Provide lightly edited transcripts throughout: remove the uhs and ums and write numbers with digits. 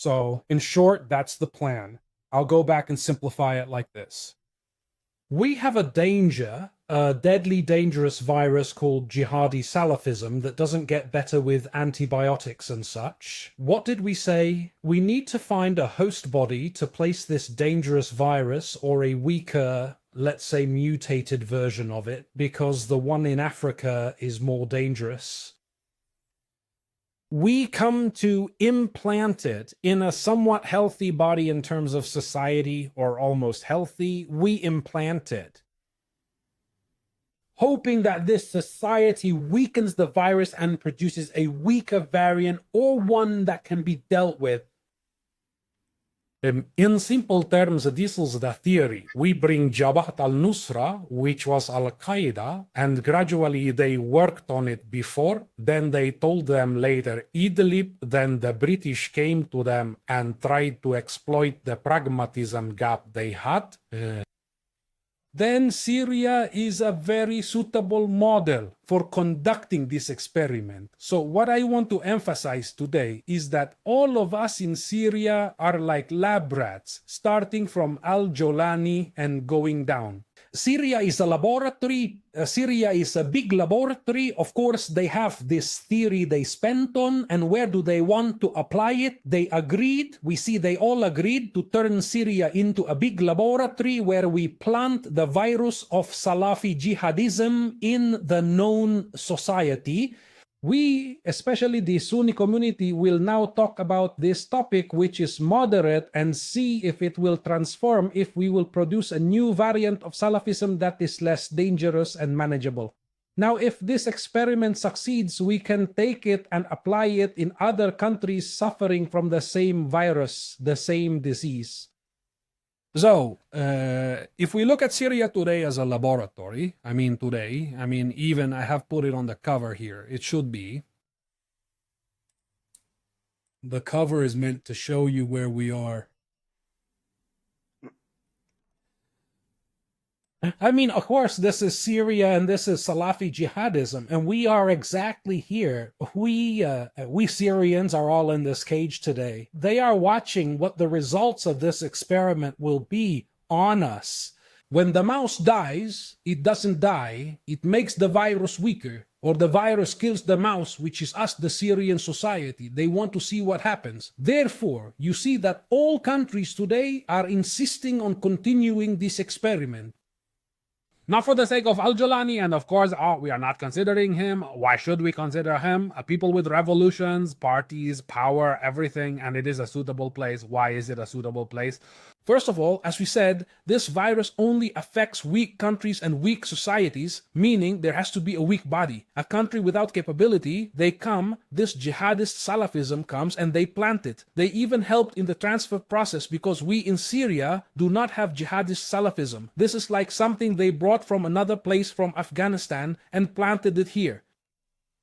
So, in short, that's the plan. I'll go back and simplify it like this. We have a deadly dangerous virus called Jihadist Salafism that doesn't get better with antibiotics and such. What did we say? We need to find a host body to place this dangerous virus, or a weaker, let's say mutated version of it, because the one in Africa is more dangerous. We come to implant it in a somewhat healthy body in terms of society, or almost healthy. We implant it, hoping that this society weakens the virus and produces a weaker variant, or one that can be dealt with. In simple terms, this is the theory. We bring Jabhat al-Nusra, which was Al-Qaeda, and gradually they worked on it before. Then they told them later Idlib. Then the British came to them and tried to exploit the pragmatism gap they had. Then Syria is a very suitable model for conducting this experiment. So what I want to emphasize today is that all of us in Syria are like lab rats, starting from Al-Jolani and going down. Syria is a laboratory. Syria is a big laboratory. Of course, they have this theory they spent on, and where do they want to apply it? They agreed, we see they all agreed to turn Syria into a big laboratory where we plant the virus of Salafi jihadism in the known society. We, especially the Sunni community, will now talk about this topic, which is moderate, and see if it will transform, if we will produce a new variant of Salafism that is less dangerous and manageable. Now, if this experiment succeeds, we can take it and apply it in other countries suffering from the same virus, the same disease. So, if we look at Syria today as a laboratory, even I have put it on the cover here, it should be. The cover is meant to show you where we are. Of course, this is Syria and this is Salafi jihadism, and we are exactly here. We Syrians are all in this cage today. They are watching what the results of this experiment will be on us. When the mouse dies, it doesn't die. It makes the virus weaker, or the virus kills the mouse, which is us, the Syrian society. They want to see what happens. Therefore, you see that all countries today are insisting on continuing this experiment. Not for the sake of Al-Jolani, and of course, we are not considering him. Why should we consider him? People with revolutions, parties, power, everything, and it is a suitable place. Why is it a suitable place? First of all, as we said, this virus only affects weak countries and weak societies, meaning there has to be a weak body. A country without capability, this Jihadist Salafism comes and they plant it. They even helped in the transfer process because we in Syria do not have Jihadist Salafism. This is like something they brought from another place, from Afghanistan, and planted it here.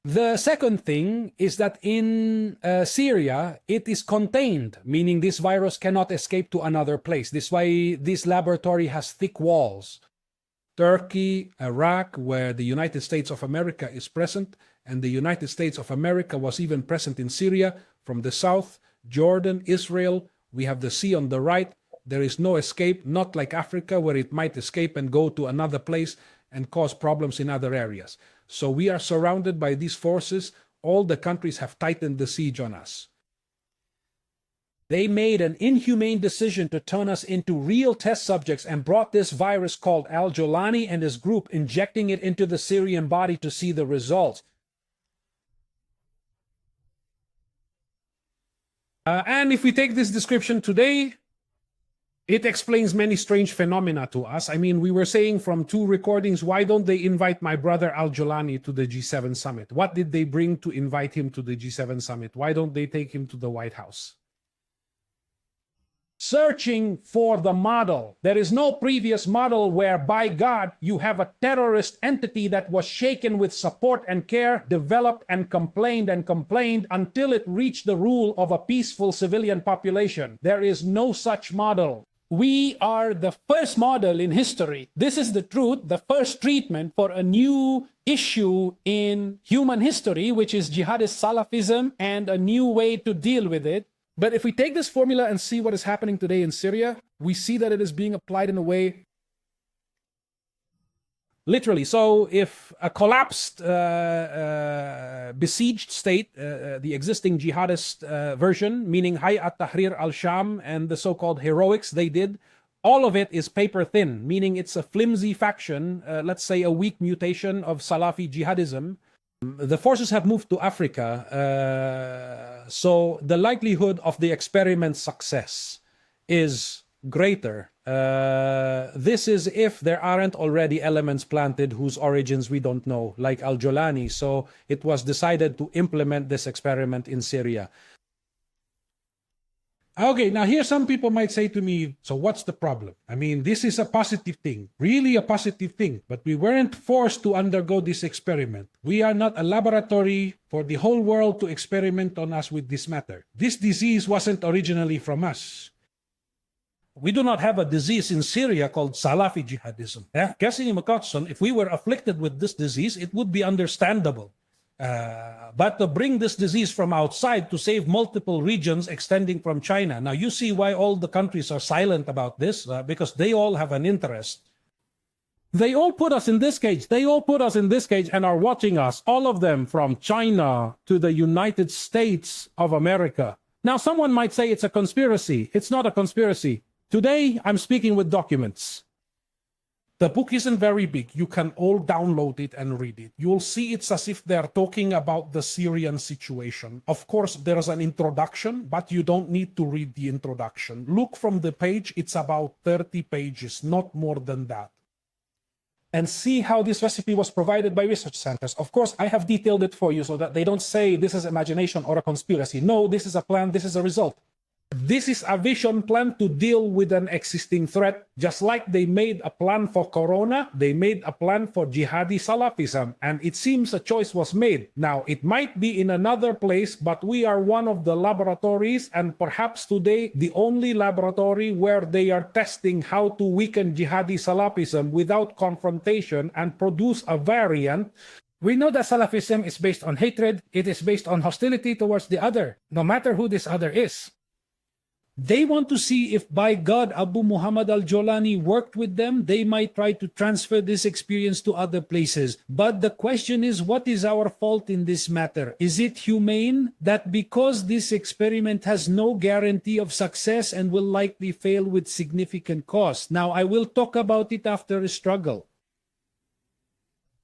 The second thing is that in Syria, it is contained, meaning this virus cannot escape to another place. This is why this laboratory has thick walls. Turkey, Iraq, where the United States of America is present, and the United States of America was even present in Syria. From the south, Jordan, Israel, we have the sea on the right. There is no escape, not like Africa, where it might escape and go to another place and cause problems in other areas. So we are surrounded by these forces. All the countries have tightened the siege on us. They made an inhumane decision to turn us into real test subjects and brought this virus called Al-Jolani and his group, injecting it into the Syrian body to see the results. And if we take this description today, it explains many strange phenomena to us. We were saying from 2 recordings, why don't they invite my brother Al-Jolani to the G7 summit? What did they bring to invite him to the G7 summit? Why don't they take him to the White House? Searching for the model. There is no previous model where, by God, you have a terrorist entity that was shaken with support and care, developed and complained until it reached the rule of a peaceful civilian population. There is no such model. We are the first model in history. This is the truth, the first treatment for a new issue in human history, which is Jihadist Salafism, and a new way to deal with it. But if we take this formula and see what is happening today in Syria, we see that it is being applied in a way literally. So if a collapsed, besieged state, the existing jihadist version, meaning Hayat Tahrir al-Sham and the so-called heroics they did, all of it is paper thin, meaning it's a flimsy faction, let's say a weak mutation of Salafi jihadism. The forces have moved to Africa, so the likelihood of the experiment's success is greater. This is if there aren't already elements planted whose origins we don't know, like al-Jolani. So it was decided to implement this experiment in Syria. Okay, now here some people might say to me, so what's the problem? I mean, this is a positive thing, really a positive thing, but we weren't forced to undergo this experiment. We are not a laboratory for the whole world to experiment on us with this matter. This disease wasn't originally from us. We do not have a disease in Syria called Salafi jihadism. Kasi if we were afflicted with this disease, it would be understandable. But to bring this disease from outside to save multiple regions extending from China. Now you see why all the countries are silent about this, because they all have an interest. They all put us in this cage. They all put us in this cage and are watching us, all of them from China to the United States of America. Now someone might say it's a conspiracy. It's not a conspiracy. Today, I'm speaking with documents. The book isn't very big. You can all download it and read it. You'll see it's as if they're talking about the Syrian situation. Of course, there's an introduction, but you don't need to read the introduction. Look from the page. It's about 30 pages, not more than that. And see how this recipe was provided by research centers. Of course, I have detailed it for you so that they don't say this is imagination or a conspiracy. No, this is a plan. This is a result. This is a vision plan to deal with an existing threat. Just like they made a plan for Corona, they made a plan for Jihadist Salafism. And it seems a choice was made. Now, it might be in another place, but we are one of the laboratories, and perhaps today, the only laboratory where they are testing how to weaken Jihadist Salafism without confrontation and produce a variant. We know that Salafism is based on hatred. It is based on hostility towards the other, no matter who this other is. They want to see if, by God, Abu Muhammad al-Jolani worked with them. They might try to transfer this experience to other places. But the question is, what is our fault in this matter? Is it humane that because this experiment has no guarantee of success and will likely fail with significant cost? Now, I will talk about it after a struggle.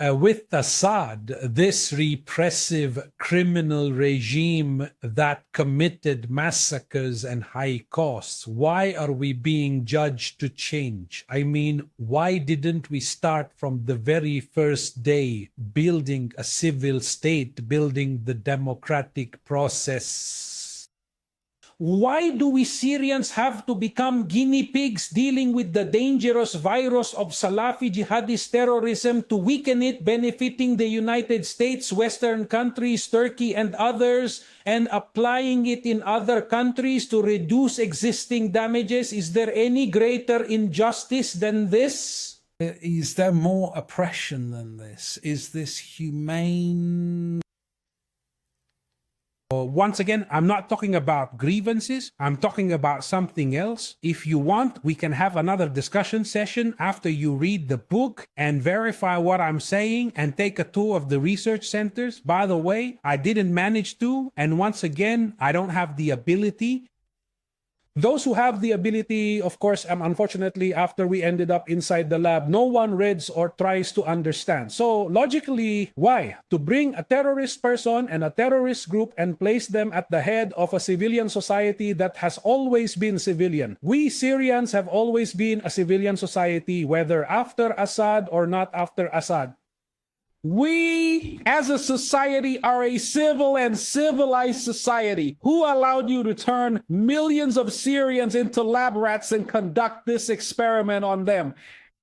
With Assad, this repressive criminal regime that committed massacres and high costs, why are we being judged to change? I mean, why didn't we start from the very first day building a civil state, building the democratic process? Why do we Syrians have to become guinea pigs dealing with the dangerous virus of Salafi jihadist terrorism to weaken it, benefiting the United States, Western countries, Turkey, and others, and applying it in other countries to reduce existing damages? Is there any greater injustice than this? Is there more oppression than this? Is this humane? Once again, I'm not talking about grievances. I'm talking about something else. If you want, we can have another discussion session after you read the book and verify what I'm saying and take a tour of the research centers. By the way, I didn't manage to, and once again, I don't have the ability. Those who have the ability, of course, unfortunately, after we ended up inside the lab, no one reads or tries to understand. So logically, why? To bring a terrorist person and a terrorist group and place them at the head of a civilian society that has always been civilian. We Syrians have always been a civilian society, whether after Assad or not after Assad. We, as a society, are a civil and civilized society. Who allowed you to turn millions of Syrians into lab rats and conduct this experiment on them?